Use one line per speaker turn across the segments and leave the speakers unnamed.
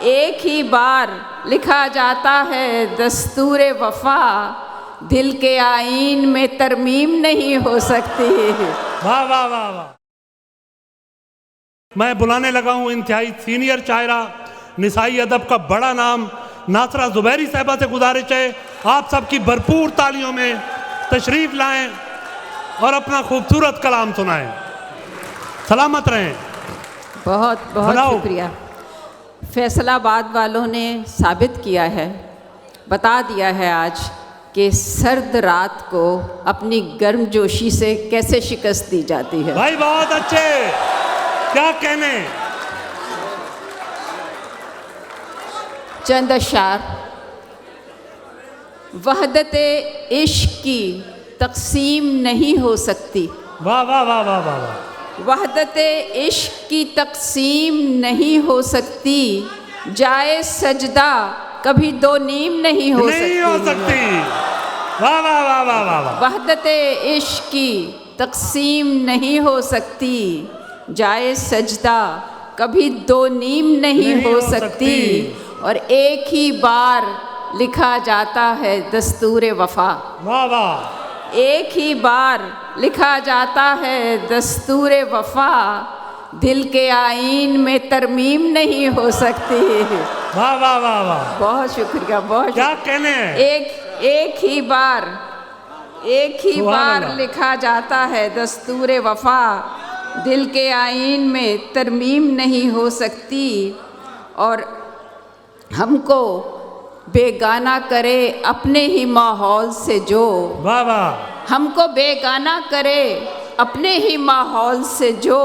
एक ही बार लिखा जाता है दस्तूरे वफा, दिल के आईन में तरमीम नहीं हो सकती।
वाह वाह वाह वाह। मैं बुलाने लगा हूँ इंतहाई सीनियर शायरा, निसाई अदब का बड़ा नाम नासरा जुबैरी साहिबा से गुजारिश है आप सबकी भरपूर तालियों में तशरीफ लाएं और अपना खूबसूरत कलाम सुनाएं। सलामत रहें।
बहुत बहुत शुक्रिया। फैसलाबाद वालों ने साबित किया है, बता दिया है आज कि सर्द रात को अपनी गर्मजोशी से कैसे शिकस्त दी जाती है।
भाई बहुत अच्छे, क्या कहने।
चंद अशार। वहदते इश्क की तकसीम नहीं हो सकती।
वाह वाह वाह वाह वाह वाह।
वहदते इश्क की तकसीम नहीं हो सकती, जाए सजदा कभी दो नीम नहीं हो सकती।
वाह वाह वाह वाह वाह।
वहदते इश्क की तकसीम नहीं हो सकती, जाए सजदा कभी दो नीम नहीं हो सकती, और एक ही बार लिखा जाता है दस्तूरे वफा।
वाह वाह।
एक ही बार लिखा जाता है दस्तूरे वफा, दिल के आईन में तरमीम नहीं हो सकती।
वाह वाह वाह वाह।
बहुत शुक्रिया, बहुत
क्या कहने।
एक ही बार लिखा जाता है दस्तूरे वफा, दिल के आईन में तरमीम नहीं हो सकती, और हमको बेगाना करे अपने ही माहौल से जो।
वाह वाह।
हमको बेगाना करे अपने ही माहौल से जो,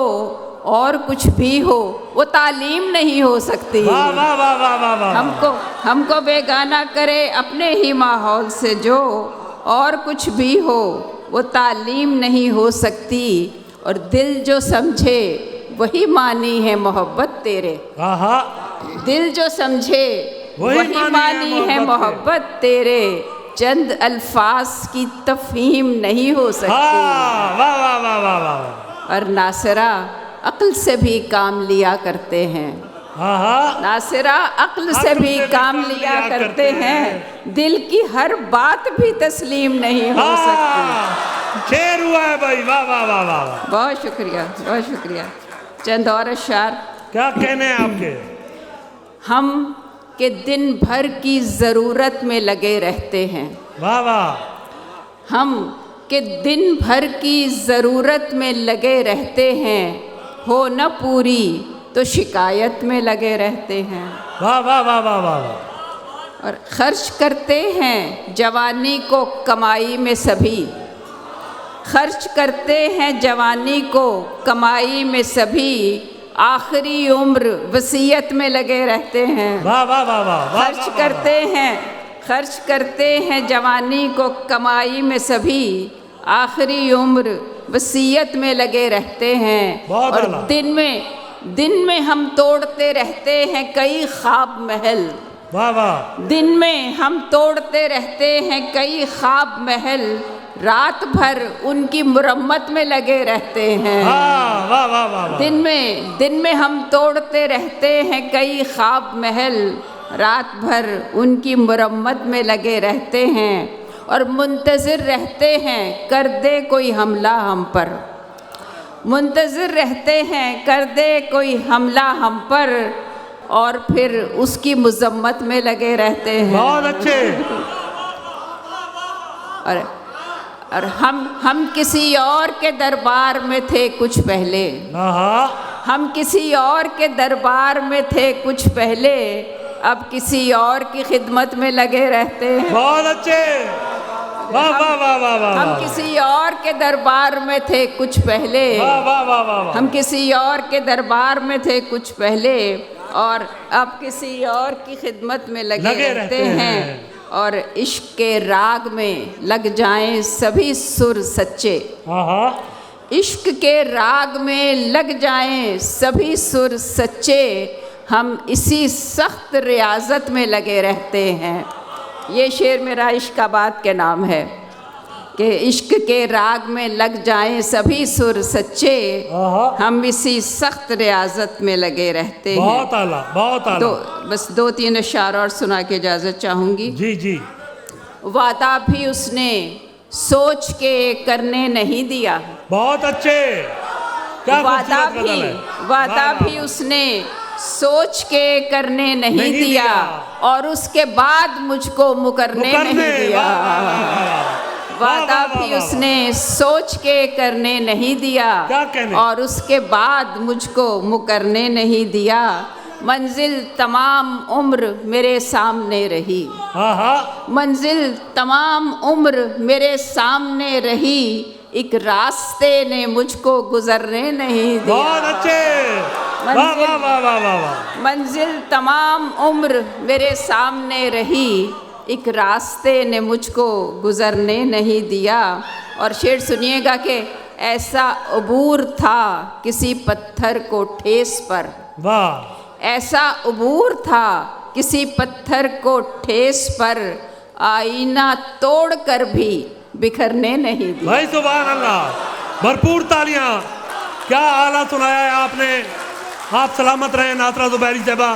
और कुछ भी हो वो तालीम नहीं हो सकती।
वाह वाह वाह वाह वाह वाह।
हमको बेगाना करे अपने ही माहौल से जो, और कुछ भी हो वो तालीम नहीं हो सकती, और दिल जो समझे वही मानी है मोहब्बत तेरे। दिल जो समझे वही मानी है मोहब्बत तेरे, चंद अल्फाज की तफहीम नहीं हो सकती।
वाह वाह वाह वाह वाह।
और नासिरा अक्ल से भी काम लिया करते हैं। नासिरा अक्ल से भी काम लिया करते हैं, दिल की हर बात भी तस्लीम नहीं हो सकती।
शेर हुआ है भाई। वाह वाह वाह वाह।
बहुत शुक्रिया, बहुत शुक्रिया। चंद और अशार।
क्या कहने हैं आपके।
हम के दिन भर की ज़रूरत में लगे रहते हैं।
वाह वाह।
हम के दिन भर की ज़रूरत में लगे रहते हैं, हो न पूरी तो शिकायत में लगे रहते हैं।
वाह वाह वाह वाह वाह।
और खर्च करते हैं जवानी को कमाई में सभी, खर्च करते हैं जवानी को कमाई में सभी, आखिरी उम्र वसीयत में लगे रहते हैं।
वाह वाह वाह वाह।
खर्च करते हैं जवानी को कमाई में सभी, आखिरी उम्र वसीयत में लगे रहते हैं। और दिन में हम तोड़ते रहते हैं कई ख्वाब महल।
वाह वाह।
दिन में हम तोड़ते रहते हैं कई ख्वाब महल, रात भर उनकी मुरम्मत में लगे रहते हैं।
वाह वाह वाह वाह।
दिन में हम तोड़ते रहते हैं कई ख्वाब महल, रात भर उनकी मुरम्मत में लगे रहते हैं, और मुंतज़िर रहते हैं कर दे कोई हमला हम पर। मुंतज़िर रहते हैं कर दे कोई हमला हम पर, और फिर उसकी मज़म्मत में लगे रहते हैं।
बहुत अच्छे।
और हम किसी और के दरबार में थे कुछ पहले। हम किसी और के दरबार में थे कुछ पहले, अब किसी और की खिदमत में लगे रहते हैं।
बहुत अच्छे। वाह वाह वाह वाह वाह।
हम किसी और के दरबार में थे कुछ पहले।
वाह वाह वाह वाह।
हम किसी और के दरबार में थे कुछ पहले, और अब किसी और की खिदमत में लगे रहते हैं। और इश्क के राग में लग जाएं सभी सुर सच्चे। इश्क के राग में लग जाएं सभी सुर सच्चे, हम इसी सख्त रियाजत में लगे रहते हैं। ये शेर मेरा इश्काबाद के नाम है। कि इश्क के राग में लग जाएं सभी सुर सच्चे,
आहा।
हम इसी सख्त रियाजत में लगे रहते हैं।
बहुत आला, बहुत आला।
बस 2-3 अशार और सुना के इजाज़त चाहूँगी।
जी जी।
वादा भी उसने सोच के करने नहीं दिया,
बहुत अच्छे, क्या
वादा
खूबसूरत गज़ल है।
वादा
वाह, वाह,
भी उसने सोच के करने नहीं
नहीं
दिया,
दिया।
और उसके बाद मुझको मुकरने नहीं दिया।
वाह, वाह, वाह, वाह।
वादा
वाह, वाह,
भी
वाह,
उसने सोच के करने नहीं दिया,
क्या कहने?
और उसके बाद मुझको मुकरने नहीं दिया। मंजिल तमाम उम्र मेरे सामने रही,
आहा।
मंजिल तमाम उम्र मेरे सामने रही, एक रास्ते ने मुझको गुजरने नहीं दिया।
बहुत अच्छे, वाह वाह वाह वाह वाह वाह।
मंजिल तमाम उम्र मेरे सामने रही, एक रास्ते ने मुझको गुजरने नहीं दिया। और शेर सुनिएगा कि ऐसा अबूर था किसी पत्थर को ठेस पर,
वाह।
ऐसा अबूर था किसी पत्थर को ठेस पर, आईना तोड़ कर भी बिखरने नहीं दिया।
भाई सुभान अल्लाह, भरपूर तालियां। क्या आला सुनाया है आपने। आप सलामत रहे नासरा ज़ुबैरी साहबा।